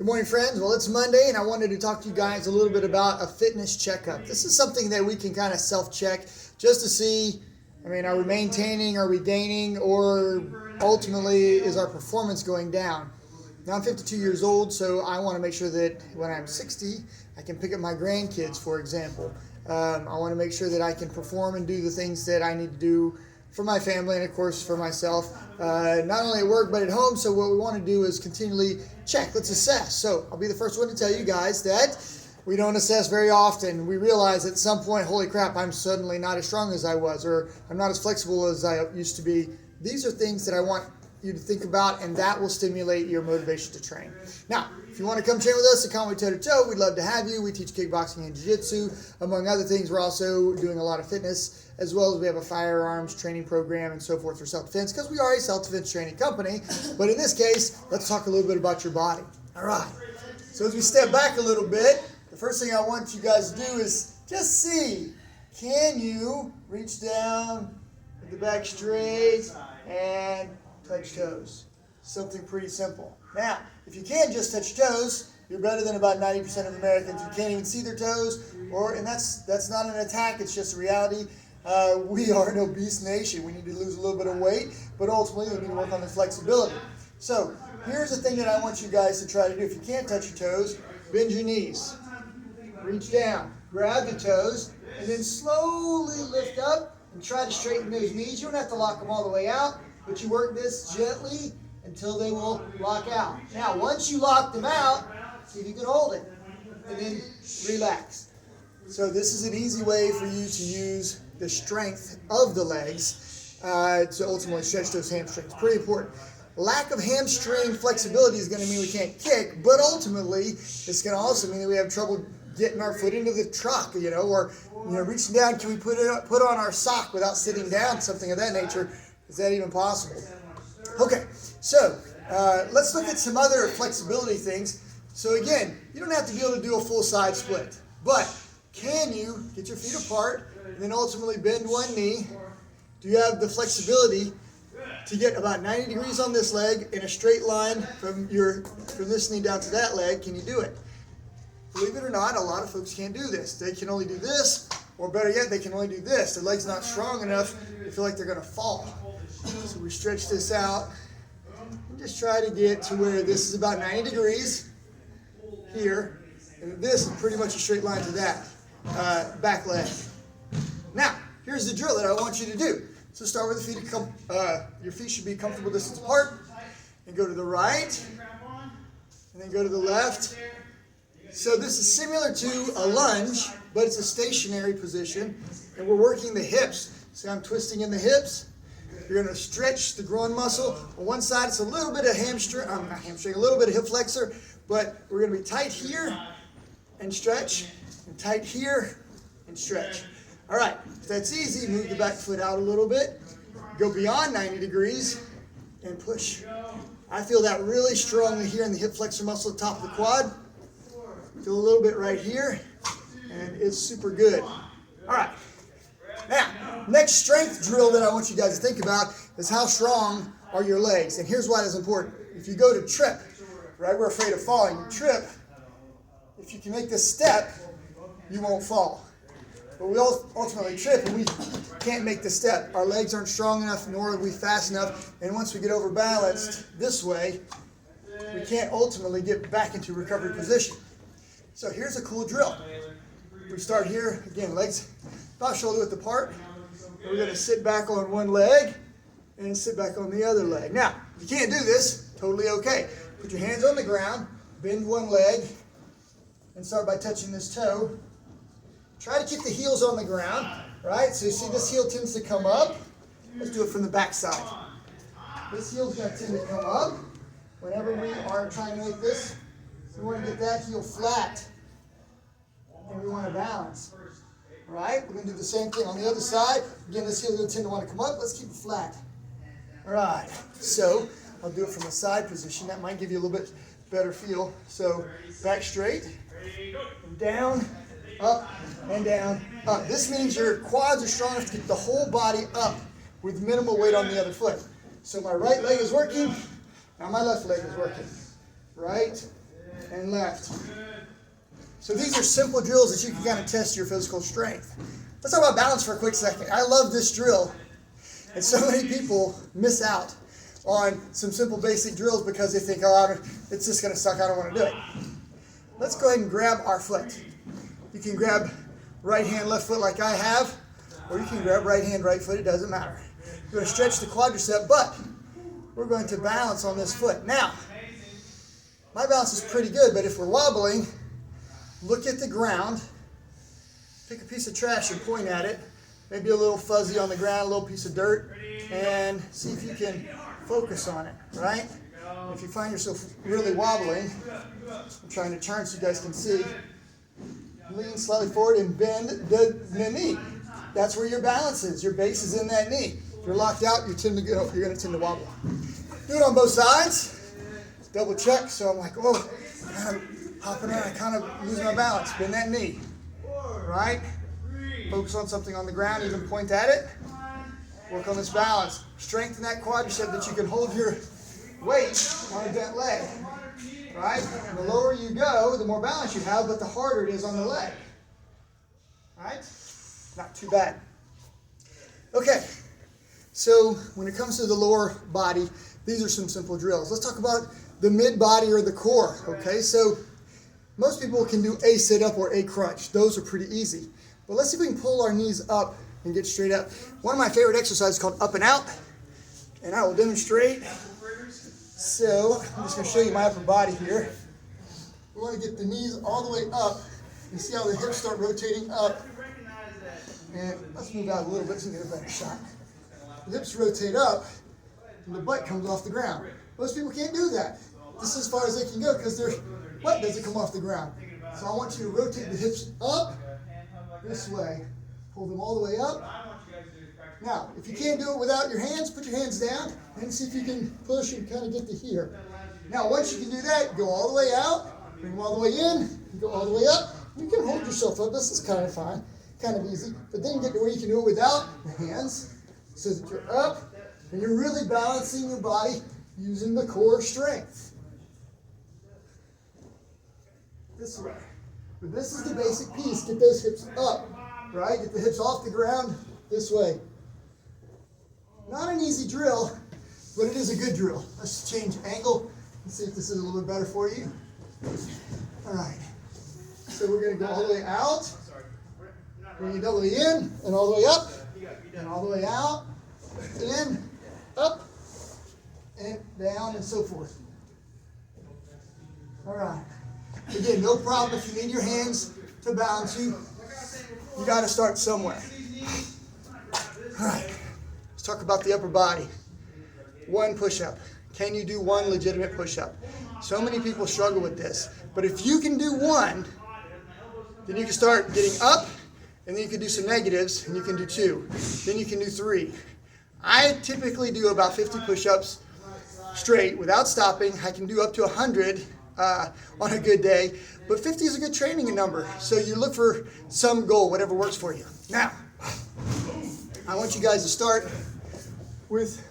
Good morning, friends. Well, it's Monday, and I wanted to talk to you guys a little bit about a fitness checkup. This is something that we can kind of self-check just to see, are we maintaining, are we gaining, or ultimately is our performance going down? Now, I'm 52 years old, so I want to make sure that when I'm 60, I can pick up my grandkids, for example. I want to make sure that I can perform and do the things that I need to do for my family and, of course, for myself, not only at work but at home. So what we want to do is continually check. Let's assess. So I'll be the first one to tell you guys that we don't assess very often. We realize at some point, holy crap, I'm suddenly not as strong as I was, or I'm not as flexible as I used to be. These are things that I want you to think about, and that will stimulate your motivation to train. Now, if you want to come train with us at Conway Toe to Toe, we'd love to have you. We teach kickboxing and jiu-jitsu. Among other things, we're also doing a lot of fitness, as well as we have a firearms training program and so forth for self-defense, because we are a self-defense training company. But in this case, let's talk a little bit about your body. All right. So as we step back a little bit, the first thing I want you guys to do is just see, can you reach down with the back straight and touch toes? Something pretty simple. Now, if you can just touch toes, you're better than about 90% of Americans who can't even see their toes, and that's not an attack, it's just a reality. We are an obese nation. We need to lose a little bit of weight, but ultimately we need to work on the flexibility. So here's the thing that I want you guys to try to do. If you can't touch your toes, bend your knees, reach down, grab the toes, and then slowly lift up and try to straighten those knees. You don't have to lock them all the way out, but you work this gently until they will lock out. Now, once you lock them out, see if you can hold it, and then relax. So this is an easy way for you to use the strength of the legs to ultimately stretch those hamstrings. Pretty important. Lack of hamstring flexibility is going to mean we can't kick, but ultimately it's going to also mean that we have trouble getting our foot into the truck, or reaching down. Can we put on our sock without sitting down? Something of that nature. Is that even possible? Okay, so let's look at some other flexibility things. So again, you don't have to be able to do a full side split, but can you get your feet apart and then ultimately bend one knee? Do you have the flexibility to get about 90 degrees on this leg in a straight line from this knee down to that leg? Can you do it? Believe it or not, a lot of folks can't do this. They can only do this, or better yet, they can only do this. Their leg's not strong enough. They feel like they're going to fall. So we stretch this out and just try to get to where this is about 90 degrees here, and this is pretty much a straight line to that back leg. Now, here's the drill that I want you to do. So start with the feet. Your feet should be comfortable distance apart, and go to the right, and then go to the left. So this is similar to a lunge, but it's a stationary position, and we're working the hips. So I'm twisting in the hips. You're going to stretch the groin muscle. On one side, it's a little bit of a little bit of hip flexor, but we're going to be tight here and stretch, and tight here and stretch. All right, if that's easy, move the back foot out a little bit. Go beyond 90 degrees and push. I feel that really strongly here in the hip flexor muscle at the top of the quad. Feel a little bit right here, and it's super good. All right. Now, next strength drill that I want you guys to think about is how strong are your legs. And here's why that's important. If you go to trip, right, we're afraid of falling. You trip, if you can make this step, you won't fall. But we ultimately trip and we can't make the step. Our legs aren't strong enough, nor are we fast enough. And once we get overbalanced this way, we can't ultimately get back into recovery position. So here's a cool drill. We start here, again, legs about shoulder width apart. And we're going to sit back on one leg and sit back on the other leg. Now, if you can't do this, totally okay. Put your hands on the ground, bend one leg, and start by touching this toe. Try to keep the heels on the ground, right? So you see this heel tends to come up. Let's do it from the back side. This heel's going to tend to come up whenever we are trying to make this. So we want to get that heel flat, and we want to balance. All right, we're going to do the same thing on the other side. Again, this heel is going to tend to want to come up. Let's keep it flat. All right, so I'll do it from a side position. That might give you a little bit better feel. So back straight, and down, up, and down, up. This means your quads are strong enough to get the whole body up with minimal weight on the other foot. So my right leg is working, now my left leg is working. Right, and left. So these are simple drills that you can kind of test your physical strength. Let's talk about balance for a quick second. I love this drill, and so many people miss out on some simple basic drills because they think, oh, it's just going to suck, I don't want to do it. Let's go ahead and grab our foot. You can grab right hand, left foot like I have, or you can grab right hand, right foot, it doesn't matter. You're going to stretch the quadricep, but we're going to balance on this foot. Now, my balance is pretty good, but if we're wobbling, look at the ground, pick a piece of trash and point at it, maybe a little fuzzy on the ground, a little piece of dirt, and see if you can focus on it, right? If you find yourself really wobbling, I'm trying to turn so you guys can see, lean slightly forward and bend the knee. That's where your balance is. Your base is in that knee. If you're locked out, you're going to tend to wobble. Do it on both sides. Double check. So I'm like, oh, I'm hopping around. I kind of lose my balance. Bend that knee. Right? Focus on something on the ground. Even point at it. Work on this balance. Strengthen that quadricep that you can hold your weight on a bent leg. Right? And the lower you go, the more balance you have, but the harder it is on the leg. Right? Not too bad. Okay. So when it comes to the lower body, these are some simple drills. Let's talk about the mid body or the core. Okay, so most people can do a sit-up or a crunch. Those are pretty easy. But let's see if we can pull our knees up and get straight up. One of my favorite exercises is called up and out, and I will demonstrate. So I'm just going to show you my upper body here. We want to get the knees all the way up. You see how the hips start rotating up. And let's move out a little bit so we can get a better shot. The hips rotate up, and the butt comes off the ground. Most people can't do that. This is as far as they can go because their butt doesn't come off the ground. So I want you to rotate the hips up this way. Pull them all the way up. Now, if you can't do it without your hands, put your hands down and see if you can push and kind of get to here. Now, once you can do that, go all the way out, bring them all the way in, go all the way up. You can hold yourself up. This is kind of fine, kind of easy. But then get to where you can do it without the hands so that you're up and you're really balancing your body using the core strength. This way. But this is the basic piece. Get those hips up, right? Get the hips off the ground this way. Not an easy drill, but it is a good drill. Let's change angle and see if this is a little bit better for you. All right. So we're going to go all the way out. Bring it all the way in and all the way up and all the way out, in, up, and down, and so forth. All right. Again, no problem if you need your hands to balance you. You got to start somewhere. All right. Let's talk about the upper body. One push-up. Can you do one legitimate push-up? So many people struggle with this. But if you can do one, then you can start getting up, and then you can do some negatives, and you can do two. Then you can do three. I typically do about 50 push-ups straight without stopping. I can do up to 100 on a good day, but 50 is a good training number. So you look for some goal, whatever works for you. Now, I want you guys to start with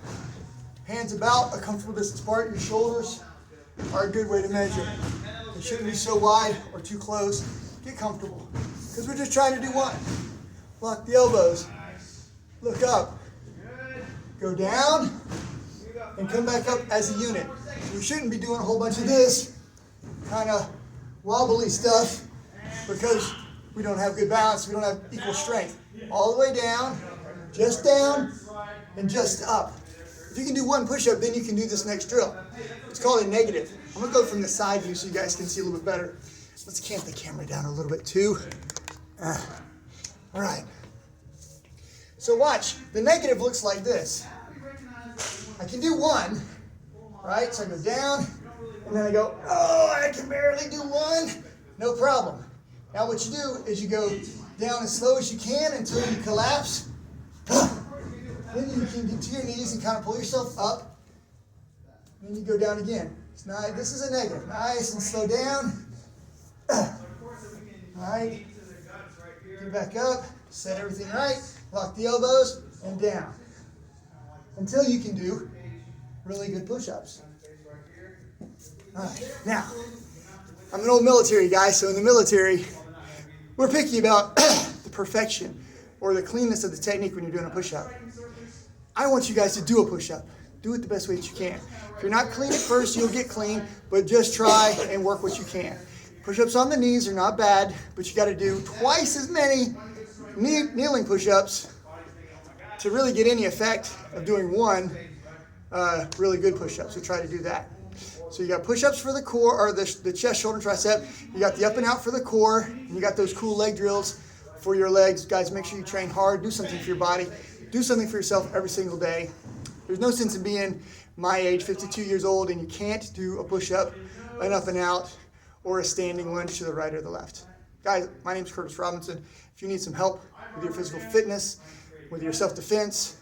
hands about a comfortable distance apart. Your shoulders are a good way to measure. They shouldn't be so wide or too close. Get comfortable, because we're just trying to do one. Lock the elbows. Look up. Go down and come back up as a unit. We shouldn't be doing a whole bunch of this kind of wobbly stuff because we don't have good balance. We don't have equal strength. All the way down, and just up. If you can do one push-up, then you can do this next drill. It's called a negative. I'm going to go from the side view so you guys can see a little bit better. Let's clamp the camera down a little bit too. All right. So watch. The negative looks like this. I can do one, right? So I go down, and then I go, oh, I can barely do one. No problem. Now what you do is you go down as slow as you can until you collapse. Then you can get to your knees and kind of pull yourself up. Then you go down again. It's nice. This is a negative. Nice and slow down. All right. Get back up. Set everything right. Lock the elbows and down. Until you can do really good push-ups. All right. Now, I'm an old military guy, so in the military, we're picky about the perfection or the cleanness of the technique when you're doing a push-up. I want you guys to do a push-up. Do it the best way that you can. If you're not clean at first, you'll get clean, but just try and work what you can. Push-ups on the knees are not bad, but you got to do twice as many kneeling push-ups to really get any effect of doing one really good push-up. So try to do that. So you got push-ups for the core, or the chest, shoulder, tricep. You got the up and out for the core, and you got those cool leg drills for your legs. Guys, make sure you train hard. Do something for your body. Do something for yourself every single day. There's no sense in being my age, 52 years old, and you can't do a push-up, an up and out, or a standing lunge to the right or the left. Guys, my name's Curtis Robinson. If you need some help with your physical fitness, with your self-defense,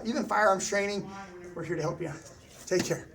even firearms training, we're here to help you. Take care.